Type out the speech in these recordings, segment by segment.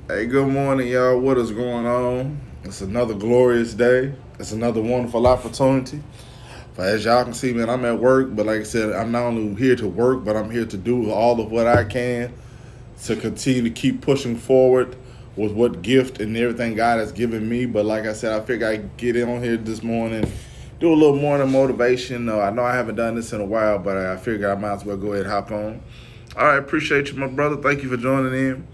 Hey, good morning, y'all. What is going on? It's another glorious day. It's another wonderful opportunity. But as y'all can see, man, I'm at work. But like I said, I'm not only here to work, but I'm here to do all of what I can to continue to keep pushing forward with what gift and everything God has given me. But like I said, I figure I get in on here this morning, do a little morning motivation. I know I haven't done this in a while, but I figured I might as well go ahead and hop on. All right, appreciate you, my brother. Thank you for joining in.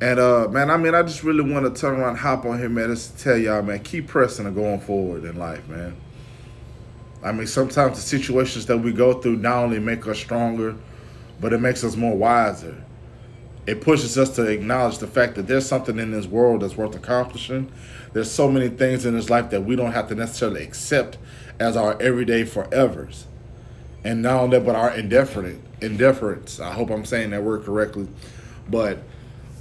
And man, I just really want to turn around and hop on here, man, just to tell y'all, man, keep pressing and going forward in life, man. Sometimes the situations that we go through not only make us stronger, but it makes us more wiser. It pushes us to acknowledge the fact that there's something in this world that's worth accomplishing. There's so many things in this life that we don't have to necessarily accept as our everyday forevers. And not only that, but our indifference. I hope I'm saying that word correctly. But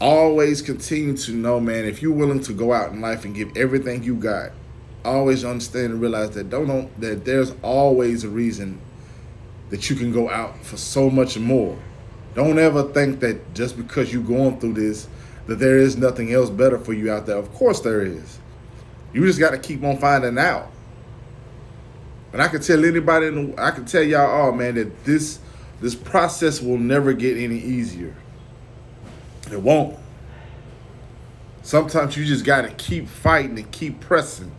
always continue to know, man, if you're willing to go out in life and give everything you got, always understand and realize that don't that there's always a reason that you can go out for so much more. Don't ever think that just because you're going through this, that there is nothing else better for you out there. Of course there is. You just got to keep on finding out. And I can tell anybody, I can tell y'all all, man, that this process will never get any easier. It won't. Sometimes you just got to keep fighting and keep pressing.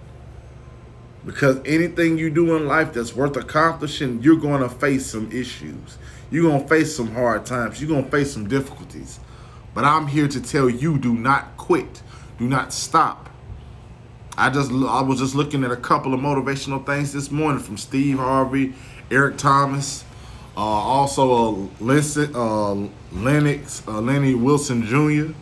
Because anything you do in life that's worth accomplishing, you're going to face some issues. You're going to face some hard times. You're going to face some difficulties. But I'm here to tell you, do not quit. Do not stop. I was just looking at a couple of motivational things this morning from Steve Harvey, Eric Thomas, also Lenny Wilson Jr.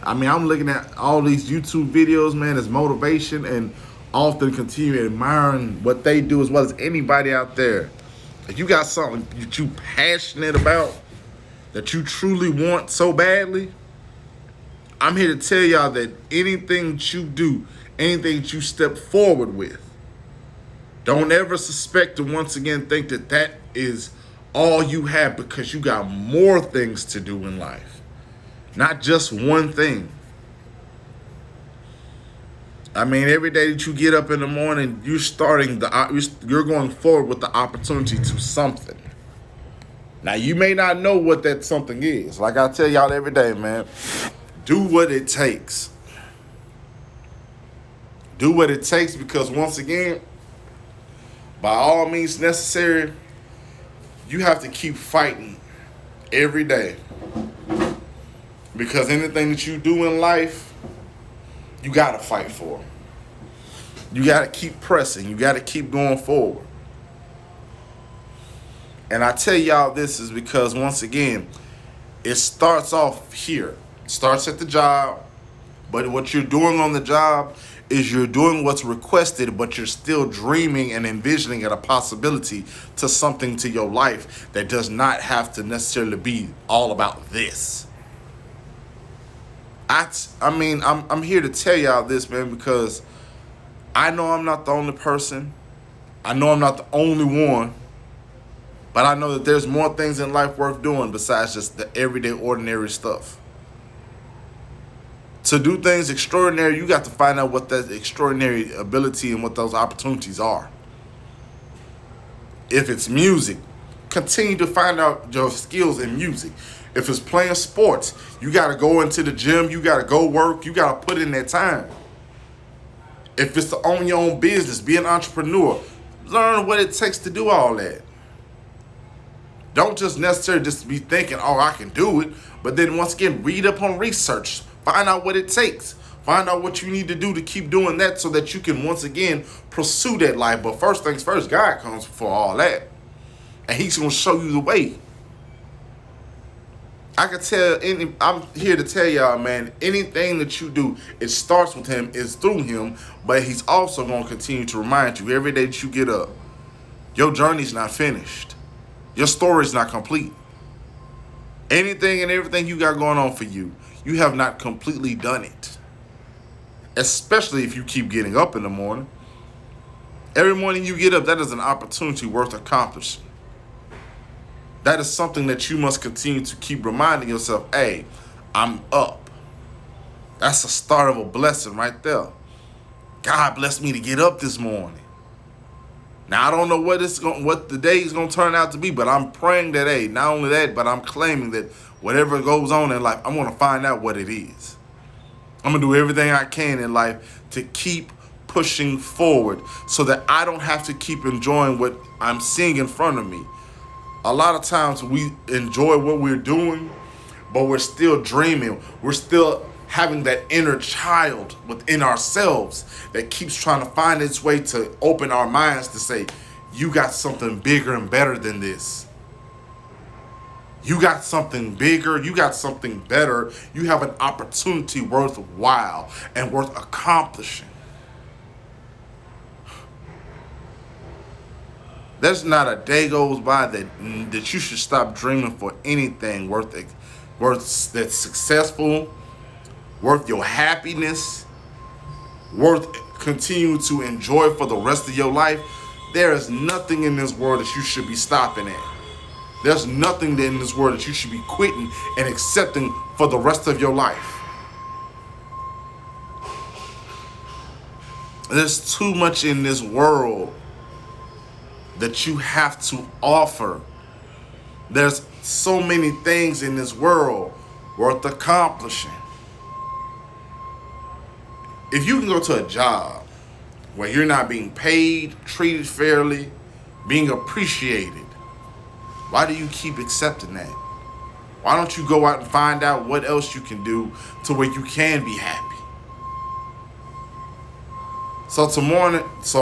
I'm looking at all these YouTube videos, man, as motivation, and often continue admiring what they do as well as anybody out there. If you got something that you passionate about, that you truly want so badly, I'm here to tell y'all that anything that you do, anything that you step forward with, don't ever suspect to once again think that that is all you have, because you got more things to do in life. Not just one thing. Every day that you get up in the morning, you're going forward with the opportunity to something. Now, you may not know what that something is. Like I tell y'all every day, man, do what it takes. Do what it takes, because once again, by all means necessary, you have to keep fighting every day. Because anything that you do in life, you got to fight for. You got to keep pressing. You got to keep going forward. And I tell y'all this is because, once again, it starts off here. It starts at the job. But what you're doing on the job is you're doing what's requested, but you're still dreaming and envisioning at a possibility to something to your life that does not have to necessarily be all about this. I'm here to tell y'all this, man, because I know I'm not the only person. I know I'm not the only one. But I know that there's more things in life worth doing besides just the everyday, ordinary stuff. To do things extraordinary, you got to find out what that extraordinary ability and what those opportunities are. If it's music, continue to find out your skills in music. If it's playing sports, you got to go into the gym, you got to go work, you got to put in that time. If it's to own your own business, be an entrepreneur, learn what it takes to do all that. Don't just necessarily just be thinking, oh, I can do it. But then once again, read up on research. Find out what it takes. Find out what you need to do to keep doing that so that you can once again pursue that life. But first things first, God comes before all that. And he's going to show you the way. I'm here to tell y'all, man, anything that you do, it starts with him, it's through him. But he's also going to continue to remind you every day that you get up, your journey's not finished. Your story's not complete. Anything and everything you got going on for you, you have not completely done it. Especially if you keep getting up in the morning. Every morning you get up, that is an opportunity worth accomplishing. That is something that you must continue to keep reminding yourself, hey, I'm up. That's the start of a blessing right there. God blessed me to get up this morning. Now I don't know what the day is gonna turn out to be, but I'm praying that, hey, not only that, but I'm claiming that whatever goes on in life, I'm gonna find out what it is. I'm gonna do everything I can in life to keep pushing forward so that I don't have to keep enjoying what I'm seeing in front of me. A lot of times we enjoy what we're doing, but we're still dreaming. We're still having that inner child within ourselves that keeps trying to find its way to open our minds to say, you got something bigger and better than this. You got something bigger. You got something better. You have an opportunity worthwhile and worth accomplishing. There's not a day goes by that you should stop dreaming for anything worth that's successful, worth your happiness, worth continuing to enjoy for the rest of your life. There is nothing in this world that you should be stopping at. There's nothing in this world that you should be quitting and accepting for the rest of your life. There's too much in this world that you have to offer. There's so many things in this world worth accomplishing. If you can go to a job where you're not being paid, treated fairly, being appreciated, why do you keep accepting that? Why don't you go out and find out what else you can do to where you can be happy? So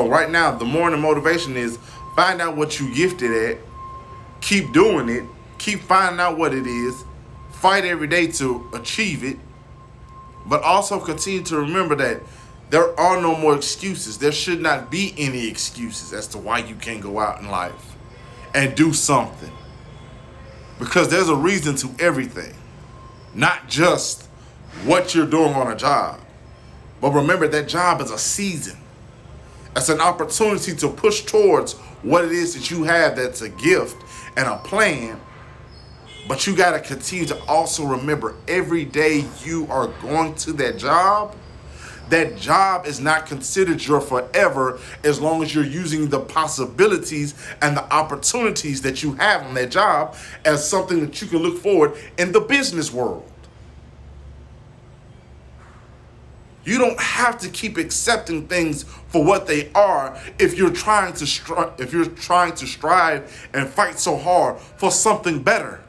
right now, the morning motivation is find out what you gifted at, keep doing it, keep finding out what it is, fight every day to achieve it, but also continue to remember that there are no more excuses. There should not be any excuses as to why you can't go out in life and do something. Because there's a reason to everything, not just what you're doing on a job. But remember, that job is a season. It's an opportunity to push towards what it is that you have that's a gift and a plan. But you got to continue to also remember every day you are going to that job is not considered your forever as long as you're using the possibilities and the opportunities that you have on that job as something that you can look forward in the business world. You don't have to keep accepting things for what they are if you're trying to strive and fight so hard for something better.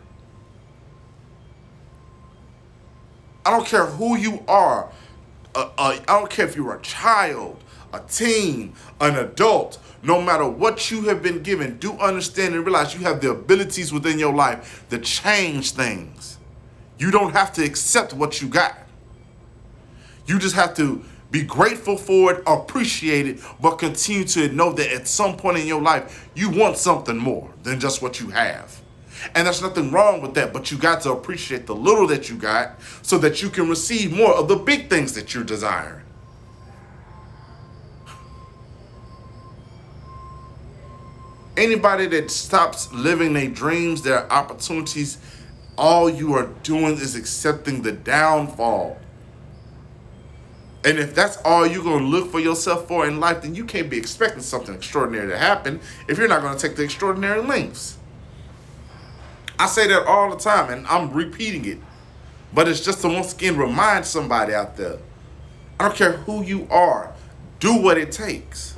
I don't care who you are. I don't care if you're a child, a teen, an adult. No matter what you have been given, do understand and realize you have the abilities within your life to change things. You don't have to accept what you got. You just have to be grateful for it, appreciate it, but continue to know that at some point in your life, you want something more than just what you have. And there's nothing wrong with that, but you got to appreciate the little that you got so that you can receive more of the big things that you're desiring. Anybody that stops living their dreams, their opportunities, all you are doing is accepting the downfall. And if that's all you're going to look for yourself for in life, then you can't be expecting something extraordinary to happen if you're not going to take the extraordinary lengths. I say that all the time, and I'm repeating it. But it's just to once again remind somebody out there. I don't care who you are. Do what it takes.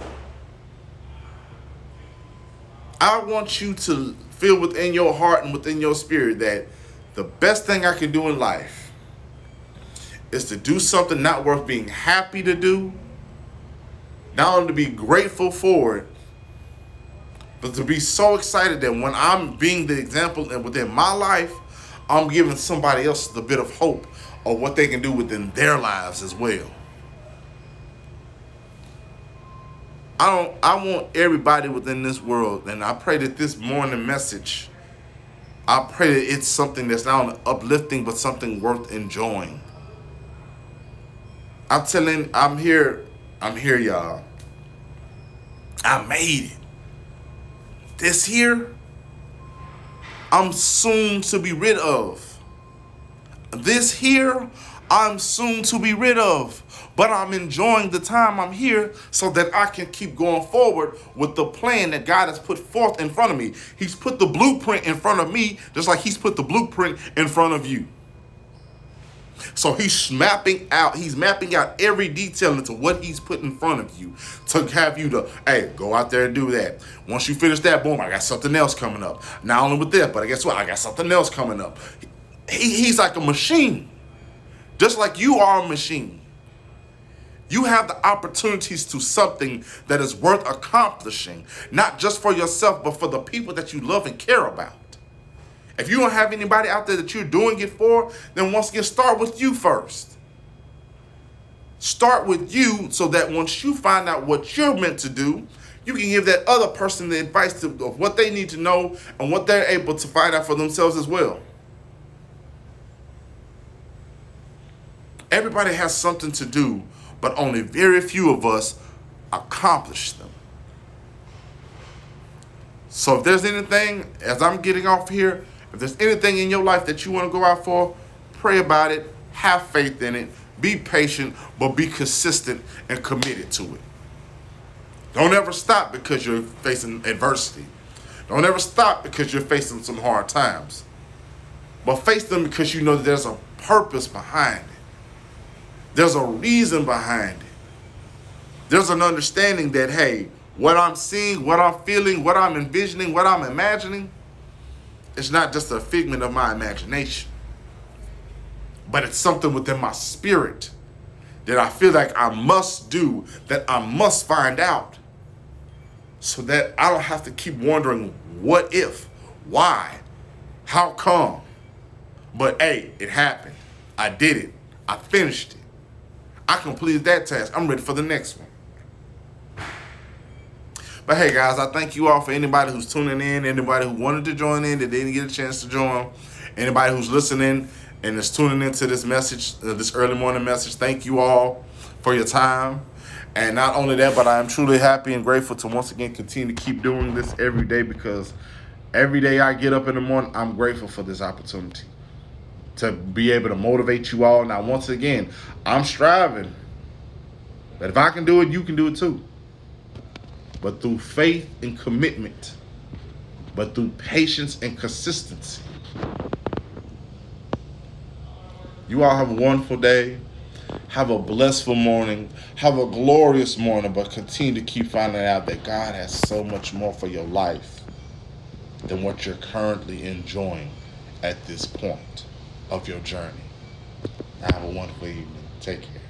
I want you to feel within your heart and within your spirit that the best thing I can do in life is to do something not worth being happy to do, not only to be grateful for it, but to be so excited that when I'm being the example and within my life, I'm giving somebody else the bit of hope of what they can do within their lives as well. I want everybody within this world, and I pray that this morning message, I pray that it's something that's not only uplifting, but something worth enjoying. I'm here, y'all. I made it. This here, I'm soon to be rid of. This here, I'm soon to be rid of, but I'm enjoying the time I'm here so that I can keep going forward with the plan that God has put forth in front of me. He's put the blueprint in front of me, just like he's put the blueprint in front of you. So he's mapping out every detail into what he's put in front of you to have you to, hey, go out there and do that. Once you finish that, boom, I got something else coming up. Not only with that, but guess what? I got something else coming up. He's like a machine. Just like you are a machine. You have the opportunities to something that is worth accomplishing, not just for yourself, but for the people that you love and care about. If you don't have anybody out there that you're doing it for, then once again, start with you first. Start with you so that once you find out what you're meant to do, you can give that other person the advice of what they need to know and what they're able to find out for themselves as well. Everybody has something to do, but only very few of us accomplish them. So if there's anything, as I'm getting off here, if there's anything in your life that you want to go out for, pray about it, have faith in it, be patient, but be consistent and committed to it. Don't ever stop because you're facing adversity. Don't ever stop because you're facing some hard times. But face them because you know that there's a purpose behind it. There's a reason behind it. There's an understanding that, hey, what I'm seeing, what I'm feeling, what I'm envisioning, what I'm imagining, it's not just a figment of my imagination, but it's something within my spirit that I feel like I must do, that I must find out, so that I don't have to keep wondering what if, why, how come. But hey, it happened. I did it. I finished it. I completed that task. I'm ready for the next one. But hey guys, I thank you all for anybody who's tuning in, anybody who wanted to join in that didn't get a chance to join, anybody who's listening and is tuning into this message, this early morning message. Thank you all for your time. And not only that, but I am truly happy and grateful to once again continue to keep doing this every day, because every day I get up in the morning, I'm grateful for this opportunity to be able to motivate you all. Now, once again, I'm striving, but if I can do it, you can do it too. But through faith and commitment, but through patience and consistency. You all have a wonderful day. Have a blissful morning. Have a glorious morning, but continue to keep finding out that God has so much more for your life than what you're currently enjoying at this point of your journey. Have a wonderful evening. Take care.